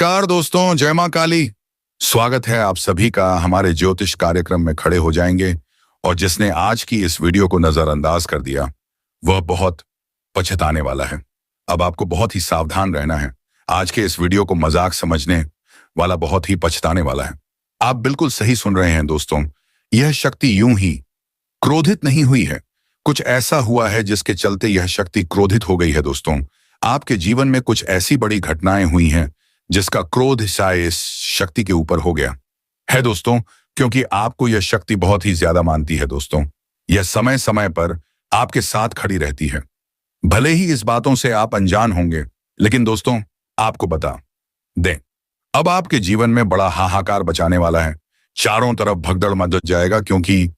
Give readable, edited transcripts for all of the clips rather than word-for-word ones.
नमस्कार दोस्तों, जय मां काली। स्वागत है आप सभी का हमारे ज्योतिष कार्यक्रम में। खड़े हो जाएंगे और जिसने आज की इस वीडियो को नजरअंदाज कर दिया वह बहुत पछताने वाला है। अब आपको बहुत ही सावधान रहना है। आज के इस वीडियो को मजाक समझने वाला बहुत ही पछताने वाला है। आप बिल्कुल सही सुन रहे हैं दोस्तों। यह शक्ति यूं ही क्रोधित नहीं हुई है। कुछ ऐसा हुआ है जिसके चलते यह शक्ति क्रोधित हो गई है दोस्तों। आपके जीवन में कुछ ऐसी बड़ी घटनाएं हुई हैं जिसका क्रोध शायद इस शक्ति के ऊपर हो गया है दोस्तों, क्योंकि आपको यह शक्ति बहुत ही ज्यादा मानती है दोस्तों। यह समय समय पर आपके साथ खड़ी रहती है। भले ही इस बातों से आप अनजान होंगे, लेकिन दोस्तों आपको बता दें, अब आपके जीवन में बड़ा हाहाकार बचाने वाला है। चारों तरफ भगदड़ मच जाएगा, क्योंकि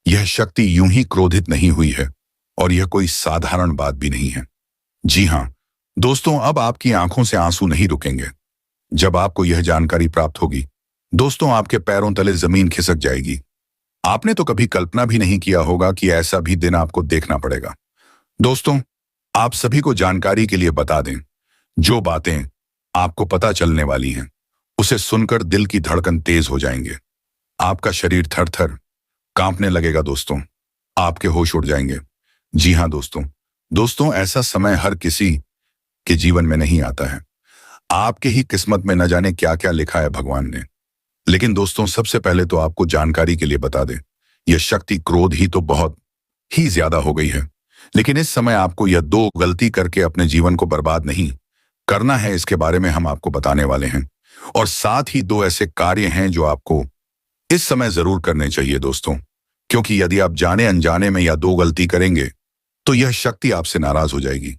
यह शक्ति यूं ही क्रोधित नहीं हुई है और यह कोई साधारण बात भी नहीं है। जी हां दोस्तों, अब आपकी आंखों से आंसू नहीं रुकेंगे। जब आपको यह जानकारी प्राप्त होगी दोस्तों, आपके पैरों तले जमीन खिसक जाएगी। आपने तो कभी कल्पना भी नहीं किया होगा कि ऐसा भी दिन आपको देखना पड़ेगा। दोस्तों आप सभी को जानकारी के लिए बता दें, जो बातें आपको पता चलने वाली हैं उसे सुनकर दिल की धड़कन तेज हो जाएंगे। आपका शरीर थर थर कांपने लगेगा दोस्तों। आपके होश उड़ जाएंगे। जी हां दोस्तों ऐसा समय हर किसी के जीवन में नहीं आता है। आपके ही किस्मत में न जाने क्या क्या लिखा है भगवान ने। लेकिन दोस्तों सबसे पहले तो आपको जानकारी के लिए बता दें, यह शक्ति क्रोध ही तो बहुत ही ज्यादा हो गई है। लेकिन इस समय आपको यह दो गलती करके अपने जीवन को बर्बाद नहीं करना है। इसके बारे में हम आपको बताने वाले हैं। और साथ ही दो ऐसे कार्य हैं जो आपको इस समय जरूर करने चाहिए दोस्तों, क्योंकि यदि आप जाने अनजाने में या दो गलती करेंगे तो यह शक्ति आपसे नाराज हो जाएगी।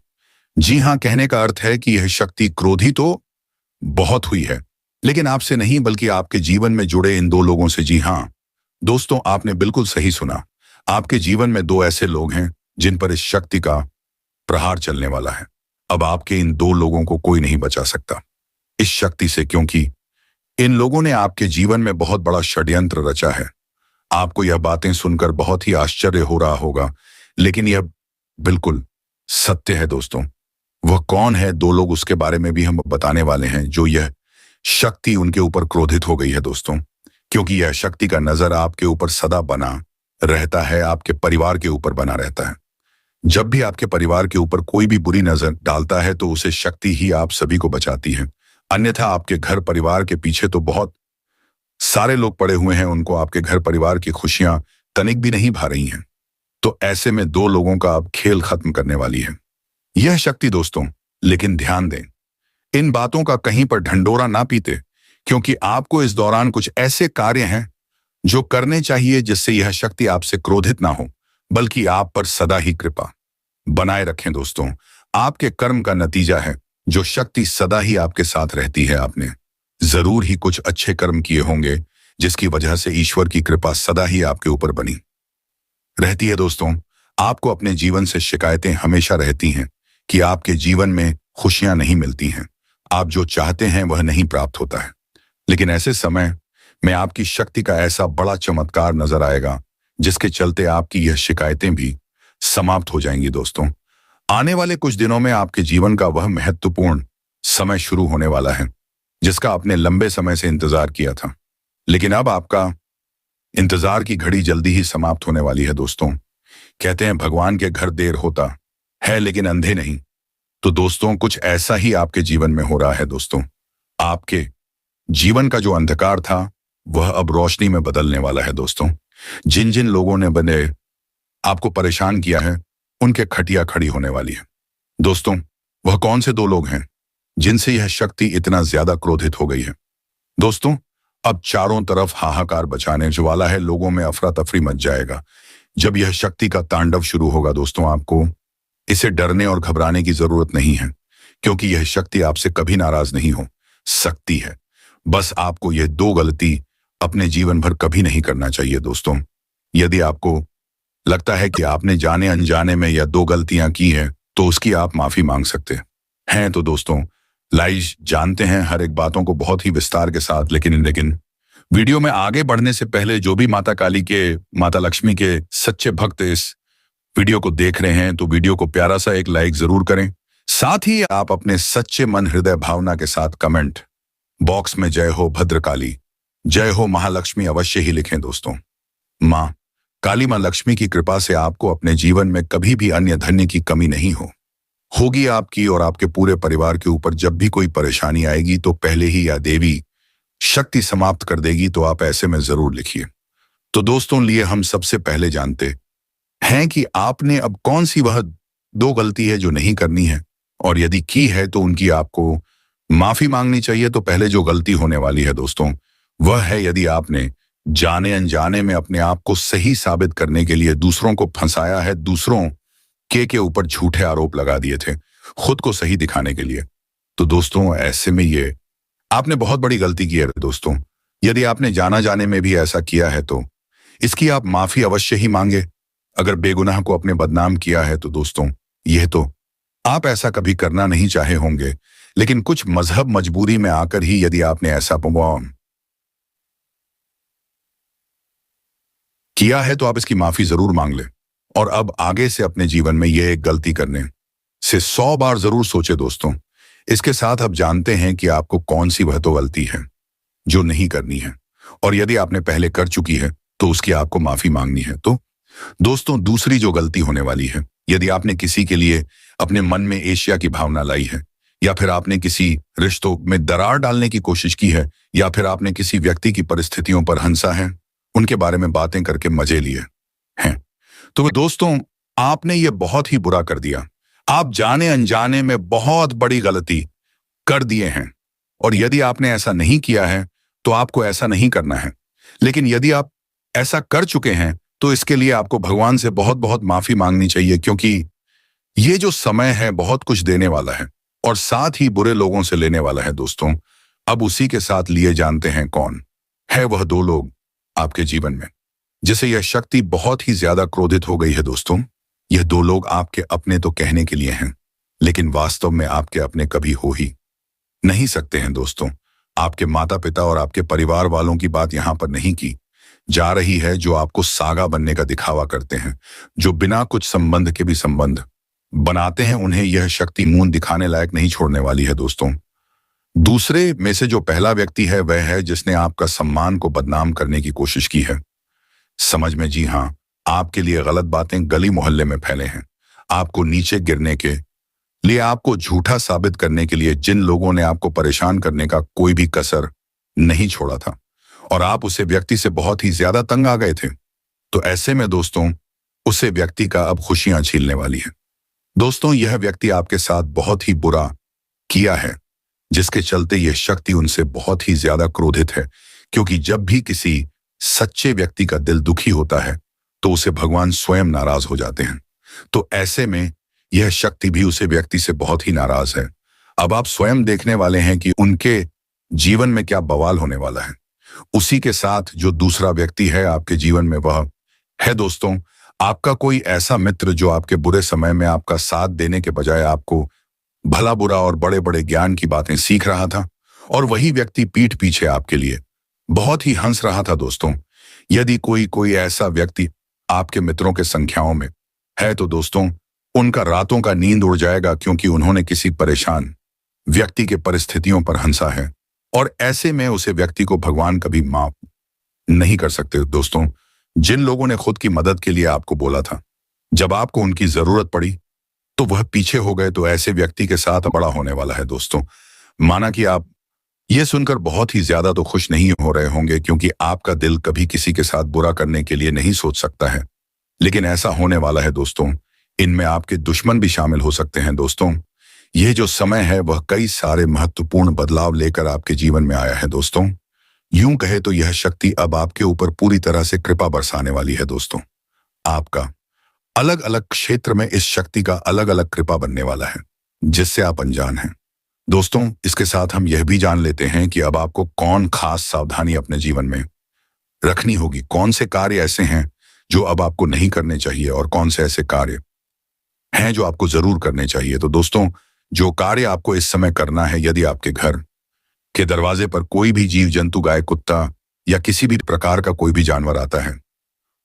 जी हां, कहने का अर्थ है कि यह शक्ति क्रोधी तो बहुत हुई है, लेकिन आपसे नहीं बल्कि आपके जीवन में जुड़े इन दो लोगों से। जी हां दोस्तों, आपने बिल्कुल सही सुना। आपके जीवन में दो ऐसे लोग हैं जिन पर इस शक्ति का प्रहार चलने वाला है। अब आपके इन दो लोगों को कोई नहीं बचा सकता इस शक्ति से, क्योंकि इन लोगों ने आपके जीवन में बहुत बड़ा षड्यंत्र रचा है। आपको यह बातें सुनकर बहुत ही आश्चर्य हो रहा होगा, लेकिन यह बिल्कुल सत्य है दोस्तों। वह कौन है दो लोग, उसके बारे में भी हम बताने वाले हैं जो यह शक्ति उनके ऊपर क्रोधित हो गई है दोस्तों। क्योंकि यह शक्ति का नजर आपके ऊपर सदा बना रहता है, आपके परिवार के ऊपर बना रहता है। जब भी आपके परिवार के ऊपर कोई भी बुरी नजर डालता है तो उसे शक्ति ही आप सभी को बचाती है। अन्यथा आपके घर परिवार के पीछे तो बहुत सारे लोग पड़े हुए हैं, उनको आपके घर परिवार की खुशियां तनिक भी नहीं भा रही हैं। तो ऐसे में दो लोगों का अब खेल खत्म करने वाली है यह शक्ति दोस्तों। लेकिन ध्यान दें, इन बातों का कहीं पर ढंढोरा ना पीते, क्योंकि आपको इस दौरान कुछ ऐसे कार्य हैं जो करने चाहिए जिससे यह शक्ति आपसे क्रोधित ना हो, बल्कि आप पर सदा ही कृपा बनाए रखें दोस्तों। आपके कर्म का नतीजा है जो शक्ति सदा ही आपके साथ रहती है। आपने जरूर ही कुछ अच्छे कर्म किए होंगे जिसकी वजह से ईश्वर की कृपा सदा ही आपके ऊपर बनी रहती है दोस्तों। आपको अपने जीवन से शिकायतें हमेशा रहती हैं कि आपके जीवन में खुशियां नहीं मिलती हैं, आप जो चाहते हैं वह नहीं प्राप्त होता है। लेकिन ऐसे समय में आपकी शक्ति का ऐसा बड़ा चमत्कार नजर आएगा जिसके चलते आपकी यह शिकायतें भी समाप्त हो जाएंगी दोस्तों। आने वाले कुछ दिनों में आपके जीवन का वह महत्वपूर्ण समय शुरू होने वाला है जिसका आपने लंबे समय से इंतजार किया था। लेकिन अब आपका इंतजार की घड़ी जल्दी ही समाप्त होने वाली है दोस्तों। कहते हैं भगवान के घर देर होता है लेकिन अंधे नहीं। तो दोस्तों कुछ ऐसा ही आपके जीवन में हो रहा है दोस्तों। आपके जीवन का जो अंधकार था वह अब रोशनी में बदलने वाला है दोस्तों। जिन जिन लोगों ने बने आपको परेशान किया है उनके खटिया खड़ी होने वाली है दोस्तों। वह कौन से दो लोग हैं जिनसे यह शक्ति इतना ज्यादा क्रोधित हो गई है दोस्तों? अब चारों तरफ हाहाकार बचाने वाला है, लोगों में अफरा तफरी मच जाएगा जब यह शक्ति का तांडव शुरू होगा दोस्तों। आपको इसे डरने और घबराने की जरूरत नहीं है, क्योंकि यह शक्ति आपसे कभी नाराज नहीं हो सकती है। बस आपको यह दो गलती अपने जीवन भर कभी नहीं करना चाहिए दोस्तों। यदि आपको लगता है कि आपने जाने अनजाने में यह दो गलतियां की हैं तो उसकी आप माफी मांग सकते हैं। तो दोस्तों लाइज जानते हैं हर एक बातों को बहुत ही विस्तार के साथ, लेकिन वीडियो में आगे बढ़ने से पहले जो भी माता काली के, माता लक्ष्मी के सच्चे भक्त इस वीडियो को देख रहे हैं तो वीडियो को प्यारा सा एक लाइक जरूर करें। साथ ही आप अपने सच्चे मन हृदय भावना के साथ कमेंट बॉक्स में जय हो भद्रकाली, जय हो महालक्ष्मी अवश्य ही लिखें दोस्तों। माँ काली माँ लक्ष्मी की कृपा से आपको अपने जीवन में कभी भी अन्य धन्य की कमी नहीं होगी आपकी और आपके पूरे परिवार के ऊपर जब भी कोई परेशानी आएगी तो पहले ही या देवी शक्ति समाप्त कर देगी, तो आप ऐसे में जरूर लिखिए। तो दोस्तों लिए हम सबसे पहले जानते हैं कि आपने अब कौन सी वह दो गलती है जो नहीं करनी है, और यदि की है तो उनकी आपको माफी मांगनी चाहिए। तो पहले जो गलती होने वाली है दोस्तों, वह है यदि आपने जाने अनजाने में अपने आप को सही साबित करने के लिए दूसरों को फंसाया है, दूसरों के ऊपर झूठे आरोप लगा दिए थे खुद को सही दिखाने के लिए। तो दोस्तों ऐसे में ये आपने बहुत बड़ी गलती की है दोस्तों। यदि आपने जाना जाने में भी ऐसा किया है तो इसकी आप माफी अवश्य ही मांगे। अगर बेगुनाह को अपने बदनाम किया है तो दोस्तों यह तो आप ऐसा कभी करना नहीं चाहे होंगे, लेकिन कुछ मजहब मजबूरी में आकर ही यदि आपने ऐसा किया है तो आप इसकी माफी जरूर मांग लें। और अब आगे से अपने जीवन में यह एक गलती करने से 100 बार जरूर सोचे दोस्तों। इसके साथ अब जानते हैं कि आपको कौन सी वह तो गलती है जो नहीं करनी है, और यदि आपने पहले कर चुकी है तो उसकी आपको माफी मांगनी है। तो दोस्तों दूसरी जो गलती होने वाली है, यदि आपने किसी के लिए अपने मन में ईर्ष्या की भावना लाई है, या फिर आपने किसी रिश्तों में दरार डालने की कोशिश की है, या फिर आपने किसी व्यक्ति की परिस्थितियों पर हंसा है, उनके बारे में बातें करके मजे लिए हैं, तो दोस्तों आपने ये बहुत ही बुरा कर दिया। आप जाने अनजाने में बहुत बड़ी गलती कर दिए हैं, और यदि आपने ऐसा नहीं किया है तो आपको ऐसा नहीं करना है। लेकिन यदि आप ऐसा कर चुके हैं तो इसके लिए आपको भगवान से बहुत बहुत माफी मांगनी चाहिए, क्योंकि ये जो समय है बहुत कुछ देने वाला है और साथ ही बुरे लोगों से लेने वाला है दोस्तों। अब उसी के साथ लिए जानते हैं कौन है वह दो लोग आपके जीवन में जिसे यह शक्ति बहुत ही ज्यादा क्रोधित हो गई है दोस्तों। यह दो लोग आपके अपने तो कहने के लिए हैं, लेकिन वास्तव में आपके अपने कभी हो ही नहीं सकते हैं दोस्तों। आपके माता पिता और आपके परिवार वालों की बात यहां पर नहीं की जा रही है, जो आपको सागा बनने का दिखावा करते हैं, जो बिना कुछ संबंध के भी संबंध बनाते हैं। उन्हें यह शक्ति मुंह दिखाने लायक नहीं छोड़ने वाली है दोस्तों। दूसरे में से जो पहला व्यक्ति है वह है जिसने आपका सम्मान को बदनाम करने की कोशिश की है। समझ में, जी हाँ, आपके लिए गलत बातें गली मोहल्ले में फैले हैं। आपको नीचे गिरने के लिए, आपको झूठा साबित करने के लिए जिन लोगों ने आपको परेशान करने का कोई भी कसर नहीं छोड़ा था, और आप उसे व्यक्ति से बहुत ही ज्यादा तंग आ गए थे। तो ऐसे में दोस्तों उसे व्यक्ति का अब खुशियां छीनने वाली है। दोस्तों यह व्यक्ति आपके साथ बहुत ही बुरा किया है, जिसके चलते यह शक्ति उनसे बहुत ही ज्यादा क्रोधित है, क्योंकि जब भी किसी सच्चे व्यक्ति का दिल दुखी होता है तो उसे भगवान स्वयं नाराज हो जाते हैं। तो ऐसे में यह शक्ति भी उसे व्यक्ति से बहुत ही नाराज है। अब आप स्वयं देखने वाले हैं कि उनके जीवन में क्या बवाल होने वाला है। उसी के साथ जो दूसरा व्यक्ति है आपके जीवन में वह है दोस्तों आपका कोई ऐसा मित्र जो आपके बुरे समय में आपका साथ देने के बजाय आपको भला बुरा और बड़े बड़े ज्ञान की बातें सीख रहा था, और वही व्यक्ति पीठ पीछे आपके लिए बहुत ही हंस रहा था दोस्तों। यदि कोई ऐसा व्यक्ति आपके मित्रों के संख्याओं में है तो दोस्तों उनका रातों का नींद उड़ जाएगा, क्योंकि उन्होंने किसी परेशान व्यक्ति के परिस्थितियों पर हंसा है, और ऐसे में उसे व्यक्ति को भगवान कभी माफ नहीं कर सकते दोस्तों। जिन लोगों ने खुद की मदद के लिए आपको बोला था, जब आपको उनकी जरूरत पड़ी तो वह पीछे हो गए, तो ऐसे व्यक्ति के साथ बड़ा होने वाला है दोस्तों। माना कि आप ये सुनकर बहुत ही ज्यादा तो खुश नहीं हो रहे होंगे, क्योंकि आपका दिल कभी किसी के साथ बुरा करने के लिए नहीं सोच सकता है, लेकिन ऐसा होने वाला है दोस्तों। इनमें आपके दुश्मन भी शामिल हो सकते हैं दोस्तों। यह जो समय है वह कई सारे महत्वपूर्ण बदलाव लेकर आपके जीवन में आया है दोस्तों। यूं कहे तो यह शक्ति अब आपके ऊपर पूरी तरह से कृपा बरसाने वाली है दोस्तों। आपका अलग अलग क्षेत्र में इस शक्ति का अलग अलग कृपा बनने वाला है, जिससे आप अनजान हैं दोस्तों। इसके साथ हम यह भी जान लेते हैं कि अब आपको कौन खास सावधानी अपने जीवन में रखनी होगी, कौन से कार्य ऐसे हैं जो अब आपको नहीं करने चाहिए, और कौन से ऐसे कार्य हैं जो आपको जरूर करने चाहिए। तो दोस्तों जो कार्य आपको इस समय करना है, यदि आपके घर के दरवाजे पर कोई भी जीव जंतु, गाय, कुत्ता या किसी भी प्रकार का कोई भी जानवर आता है,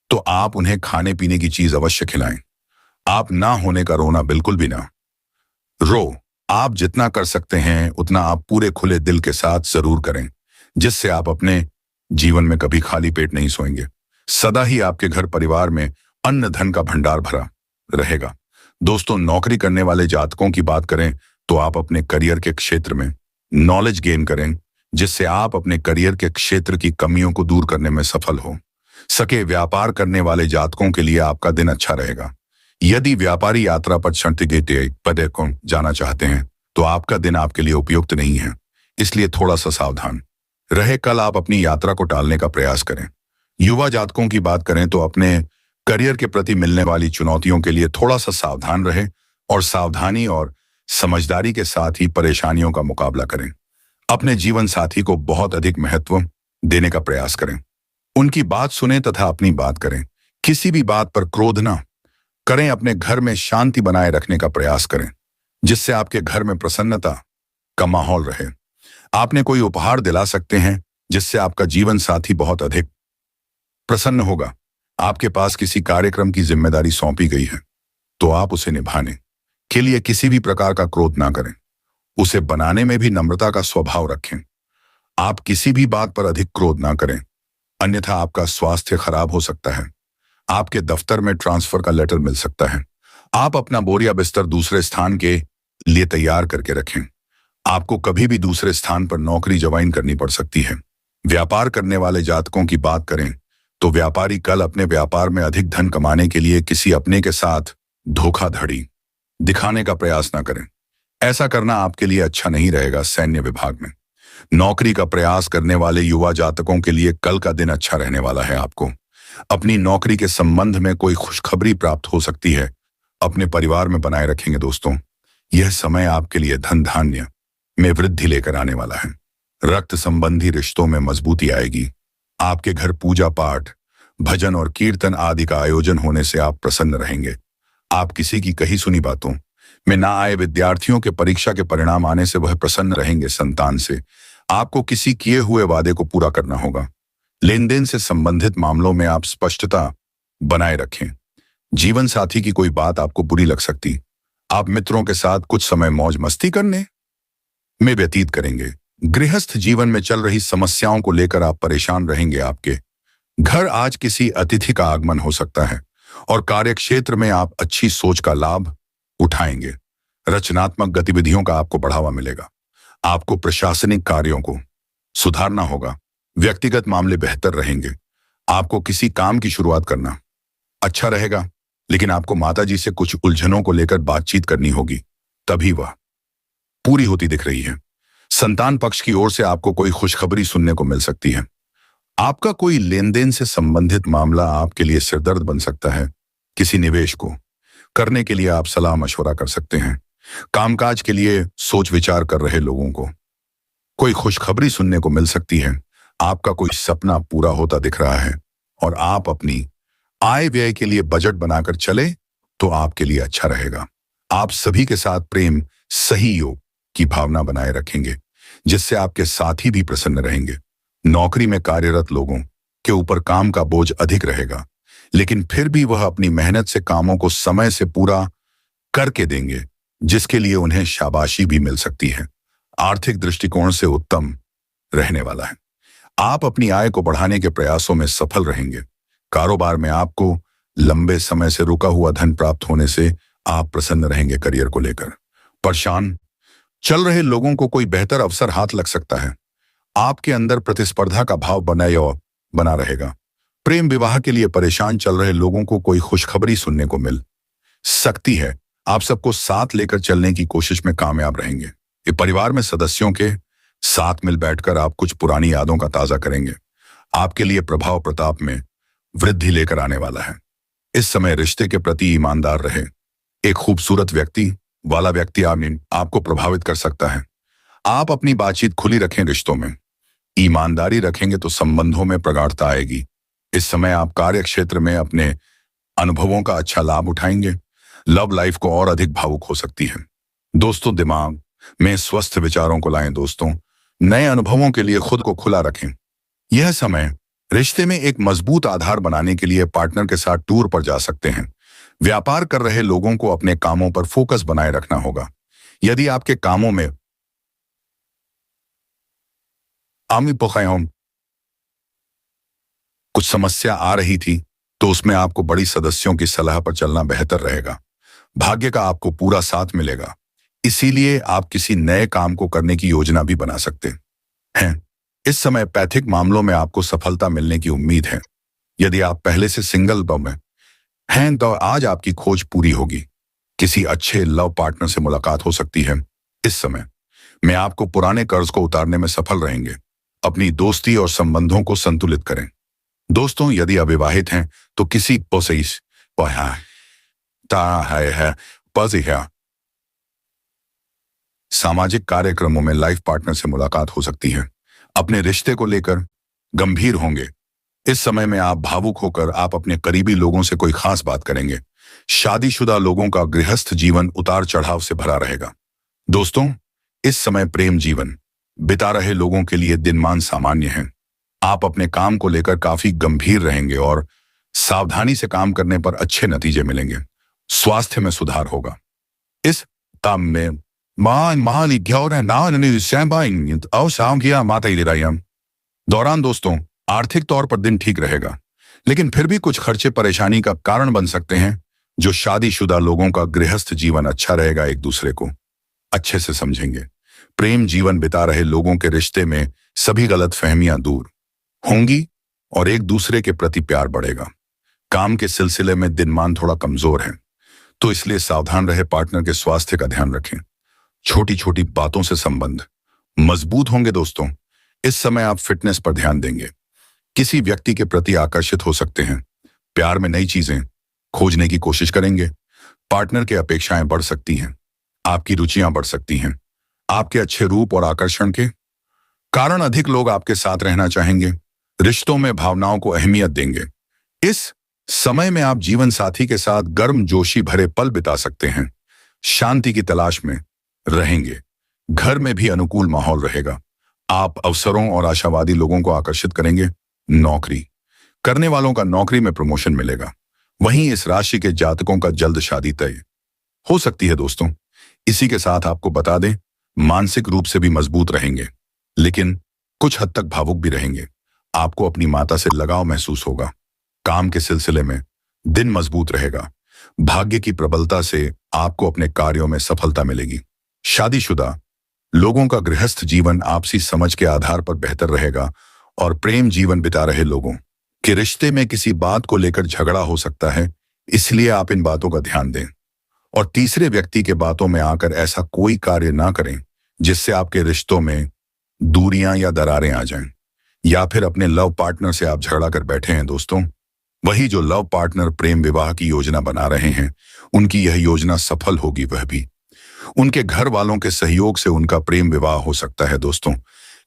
तो आप उन्हें खाने पीने की चीज अवश्य खिलाएं। आप ना होने का रोना बिल्कुल भी ना रो। आप जितना कर सकते हैं उतना आप पूरे खुले दिल के साथ जरूर करें, जिससे आप अपने जीवन में कभी खाली पेट नहीं सोएंगे। सदा ही आपके घर परिवार में अन्न धन का भंडार भरा रहेगा। दोस्तों, नौकरी करने वाले जातकों की बात करें तो आप अपने करियर के क्षेत्र में नॉलेज गेन करें, जिससे आप अपने करियर के क्षेत्र की कमियों को दूर करने में सफल हो सके। व्यापार करने वाले जातकों के लिए आपका दिन अच्छा रहेगा। यदि व्यापारी यात्रा पर पदे को जाना चाहते हैं तो आपका दिन आपके लिए उपयुक्त नहीं है, इसलिए थोड़ा सा सावधान रहे। कल आप अपनी यात्रा को टालने का प्रयास करें। युवा जातकों की बात करें तो अपने करियर के प्रति मिलने वाली चुनौतियों के लिए थोड़ा सा सावधान रहे और सावधानी और समझदारी के साथ ही परेशानियों का मुकाबला करें। अपने जीवन साथी को बहुत अधिक महत्व देने का प्रयास करें। उनकी बात सुने तथा अपनी बात करें। किसी भी बात पर क्रोध न करें। अपने घर में शांति बनाए रखने का प्रयास करें, जिससे आपके घर में प्रसन्नता का माहौल रहे। आपने कोई उपहार दिला सकते हैं जिससे आपका जीवन साथी बहुत अधिक प्रसन्न होगा। आपके पास किसी कार्यक्रम की जिम्मेदारी सौंपी गई है तो आप उसे निभाने के लिए किसी भी प्रकार का क्रोध ना करें। उसे बनाने में भी नम्रता का स्वभाव रखें। आप किसी भी बात पर अधिक क्रोध ना करें, अन्यथा आपका स्वास्थ्य खराब हो सकता है। आपके दफ्तर में ट्रांसफर का लेटर मिल सकता है। आप अपना बोरिया बिस्तर दूसरे स्थान के लिए तैयार करके रखें। आपको कभी भी दूसरे स्थान पर नौकरी ज्वाइन करनी पड़ सकती है। व्यापार करने वाले जातकों की बात करें तो व्यापारी कल अपने व्यापार में अधिक धन कमाने के लिए किसी अपने के साथ धोखाधड़ी दिखाने का प्रयास ना करें। ऐसा करना आपके लिए अच्छा नहीं रहेगा। सैन्य विभाग में नौकरी का प्रयास करने वाले युवा जातकों के लिए कल का दिन अच्छा रहने वाला है। आपको अपनी नौकरी के संबंध में कोई खुशखबरी प्राप्त हो सकती है। अपने परिवार में बनाए रखेंगे। दोस्तों, यह समय आपके लिए धन धान्य में वृद्धि लेकर आने वाला है। रक्त संबंधी रिश्तों में मजबूती आएगी। आपके घर पूजा पाठ, भजन और कीर्तन आदि का आयोजन होने से आप प्रसन्न रहेंगे। आप किसी की कही सुनी बातों में ना आए विद्यार्थियों के परीक्षा के परिणाम आने से वह प्रसन्न रहेंगे। संतान से आपको किसी किए हुए वादे को पूरा करना होगा। लेन देन से संबंधित मामलों में आप स्पष्टता बनाए रखें। जीवन साथी की कोई बात आपको बुरी लग सकती। आप मित्रों के साथ कुछ समय मौज मस्ती करने में व्यतीत करेंगे। गृहस्थ जीवन में चल रही समस्याओं को लेकर आप परेशान रहेंगे। आपके घर आज किसी अतिथि का आगमन हो सकता है और कार्यक्षेत्र में आप अच्छी सोच का लाभ उठाएंगे। रचनात्मक गतिविधियों का आपको बढ़ावा मिलेगा। आपको प्रशासनिक कार्यों को सुधारना होगा। व्यक्तिगत मामले बेहतर रहेंगे। आपको किसी काम की शुरुआत करना अच्छा रहेगा, लेकिन आपको माताजी से कुछ उलझनों को लेकर बातचीत करनी होगी, तभी वह पूरी होती दिख रही है। संतान पक्ष की ओर से आपको कोई खुशखबरी सुनने को मिल सकती है। आपका कोई लेन देन से संबंधित मामला आपके लिए सिरदर्द बन सकता है। किसी निवेश को करने के लिए आप सलाह मशवरा कर सकते हैं। कामकाज के लिए सोच विचार कर रहे लोगों को कोई खुशखबरी सुनने को मिल सकती है। आपका कोई सपना पूरा होता दिख रहा है और आप अपनी आय व्यय के लिए बजट बनाकर चले तो आपके लिए अच्छा रहेगा। आप सभी के साथ प्रेम सहयोग की भावना बनाए रखेंगे, जिससे आपके साथी भी प्रसन्न रहेंगे। नौकरी में कार्यरत लोगों के ऊपर काम का बोझ अधिक रहेगा, लेकिन फिर भी वह अपनी मेहनत से कामों को समय से पूरा करके देंगे, जिसके लिए उन्हें शाबाशी भी मिल सकती है। आर्थिक दृष्टिकोण से उत्तम रहने वाला है। आप अपनी आय को बढ़ाने के प्रयासों में सफल रहेंगे। कारोबार में आपको लंबे समय से रुका हुआ धन प्राप्त होने से आप प्रसन्न रहेंगे। करियर को लेकर परेशान चल रहे लोगों को कोई बेहतर अवसर हाथ लग सकता है। आपके अंदर प्रतिस्पर्धा का भाव बना रहेगा। प्रेम विवाह के लिए परेशान चल रहे लोगों को कोई खुशखबरी सुनने को मिल सकती है। आप सबको साथ लेकर चलने की कोशिश में कामयाब रहेंगे। ये परिवार में सदस्यों के साथ मिल बैठकर आप कुछ पुरानी यादों का ताजा करेंगे। आपके लिए प्रभाव प्रताप में वृद्धि लेकर आने वाला है। इस समय रिश्ते के प्रति ईमानदार रहे। एक खूबसूरत व्यक्ति वाला व्यक्ति आपको प्रभावित कर सकता है। आप अपनी बातचीत खुली रखें। रिश्तों में ईमानदारी रखेंगे तो संबंधों में प्रगाढ़ता आएगी। इस समय आप कार्य क्षेत्र में अपने अनुभवों का अच्छा लाभ उठाएंगे। लव लाइफ को और अधिक भावुक हो सकती है। दोस्तों, दिमाग में स्वस्थ विचारों को लाएं। दोस्तों, नए अनुभवों के लिए खुद को खुला रखें। यह समय रिश्ते में एक मजबूत आधार बनाने के लिए पार्टनर के साथ टूर पर जा सकते हैं। व्यापार कर रहे लोगों को अपने कामों पर फोकस बनाए रखना होगा। यदि आपके कामों में आमी पोखायों कुछ समस्या आ रही थी, तो उसमें आपको बड़ी सदस्यों की सलाह पर चलना बेहतर रहेगा। भाग्य का आपको पूरा साथ मिलेगा, इसीलिए आप किसी नए काम को करने की योजना भी बना सकते हैं। इस समय पैथिक मामलों में आपको सफलता मिलने की उम्मीद है। यदि आप पहले से सिंगल में हैं तो आज आपकी खोज पूरी होगी। किसी अच्छे लव पार्टनर से मुलाकात हो सकती है। इस समय में आपको पुराने कर्ज को उतारने में सफल रहेंगे। अपनी दोस्ती और संबंधों को संतुलित करें। दोस्तों, यदि अविवाहित हैं तो किसी सामाजिक कार्यक्रमों में लाइफ पार्टनर से मुलाकात हो सकती है। अपने रिश्ते को लेकर गंभीर होंगे। इस समय में आप भावुक होकर आप अपने करीबी लोगों से कोई खास बात करेंगे। शादीशुदा लोगों का गृहस्थ जीवन उतार चढ़ाव से भरा रहेगा। दोस्तों, इस समय प्रेम जीवन बिता रहे लोगों के लिए दिनमान सामान्य है। आप अपने काम को लेकर काफी गंभीर रहेंगे और सावधानी से काम करने पर अच्छे नतीजे मिलेंगे। स्वास्थ्य में सुधार होगा। इस काम में दौरान दोस्तों, आर्थिक तौर पर दिन ठीक रहेगा, लेकिन फिर भी कुछ खर्चे परेशानी का कारण बन सकते हैं। जो शादीशुदा लोगों का गृहस्थ जीवन अच्छा रहेगा, एक दूसरे को अच्छे से समझेंगे। प्रेम जीवन बिता रहे लोगों के रिश्ते में सभी गलतफहमियां दूर होंगी और एक दूसरे के प्रति प्यार बढ़ेगा। काम के सिलसिले में दिनमान थोड़ा कमजोर है, तो इसलिए सावधान रहे। पार्टनर के स्वास्थ्य का ध्यान रखें। छोटी छोटी बातों से संबंध मजबूत होंगे। दोस्तों, इस समय आप फिटनेस पर ध्यान देंगे। किसी व्यक्ति के प्रति आकर्षित हो सकते हैं। प्यार में नई चीजें खोजने की कोशिश करेंगे। पार्टनर की अपेक्षाएं बढ़ सकती हैं। आपकी रुचियां बढ़ सकती हैं। आपके अच्छे रूप और आकर्षण के कारण अधिक लोग आपके साथ रहना चाहेंगे। रिश्तों में भावनाओं को अहमियत देंगे। इस समय में आप जीवन साथी के साथ गर्म जोशी भरे पल बिता सकते हैं। शांति की तलाश में रहेंगे। घर में भी अनुकूल माहौल रहेगा। आप अवसरों और आशावादी लोगों को आकर्षित करेंगे। नौकरी करने वालों का नौकरी में प्रमोशन मिलेगा। वहीं इस राशि के जातकों का जल्द शादी तय हो सकती है। दोस्तों, इसी के साथ आपको बता दें, मानसिक रूप से भी मजबूत रहेंगे, लेकिन कुछ हद तक भावुक भी रहेंगे। आपको अपनी माता से लगाव महसूस होगा। काम के सिलसिले में दिन मजबूत रहेगा। भाग्य की प्रबलता से आपको अपने कार्यों में सफलता मिलेगी। शादीशुदा लोगों का गृहस्थ जीवन आपसी समझ के आधार पर बेहतर रहेगा और प्रेम जीवन बिता रहे लोगों के रिश्ते में किसी बात को लेकर झगड़ा हो सकता है, इसलिए आप इन बातों का ध्यान दें और तीसरे व्यक्ति के बातों में आकर ऐसा कोई कार्य ना करें जिससे आपके रिश्तों में दूरियां या दरारें आ जाएं, या फिर अपने लव पार्टनर से आप झगड़ा कर बैठे हैं। दोस्तों, वही जो लव पार्टनर प्रेम विवाह की योजना बना रहे हैं, उनकी यह योजना सफल होगी। वह भी उनके घर वालों के सहयोग से उनका प्रेम विवाह हो सकता है। दोस्तों,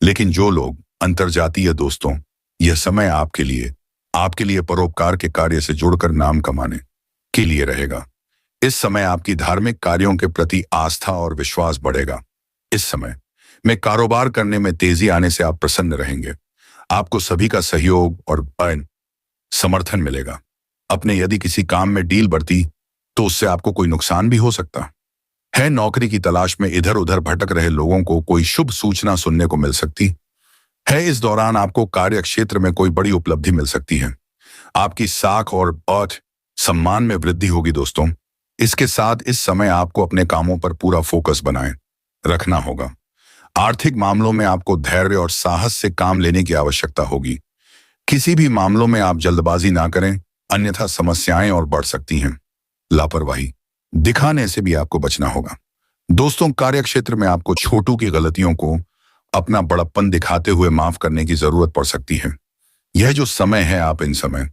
लेकिन जो लोग अंतर्जातीय दोस्तों, यह समय आपके लिए परोपकार के कार्य से जुड़कर नाम कमाने के लिए रहेगा। इस समय आपकी धार्मिक कार्यों के प्रति आस्था और विश्वास बढ़ेगा। इस समय में कारोबार करने में तेजी आने से आप प्रसन्न रहेंगे। आपको सभी का सहयोग और समर्थन मिलेगा। अपने यदि किसी काम में डील बढ़ती तो उससे आपको कोई नुकसान भी हो सकता है। नौकरी की तलाश में इधर उधर भटक रहे लोगों को कोई शुभ सूचना सुनने को मिल सकती है। इस दौरान आपको कार्य क्षेत्र में कोई बड़ी उपलब्धि मिल सकती है। आपकी साख और सम्मान में वृद्धि होगी। दोस्तों, इसके साथ इस समय आपको अपने कामों पर पूरा फोकस बनाए रखना होगा। आर्थिक मामलों में आपको धैर्य और साहस से काम लेने की आवश्यकता होगी। किसी भी मामलों में आप जल्दबाजी ना करें, अन्यथा समस्याएं और बढ़ सकती हैं। लापरवाही दिखाने से भी आपको बचना होगा। दोस्तों, कार्यक्षेत्र में आपको छोटू की गलतियों को अपना बड़प्पन दिखाते हुए माफ करने की जरूरत पड़ सकती है। यह जो समय है, आप इन समय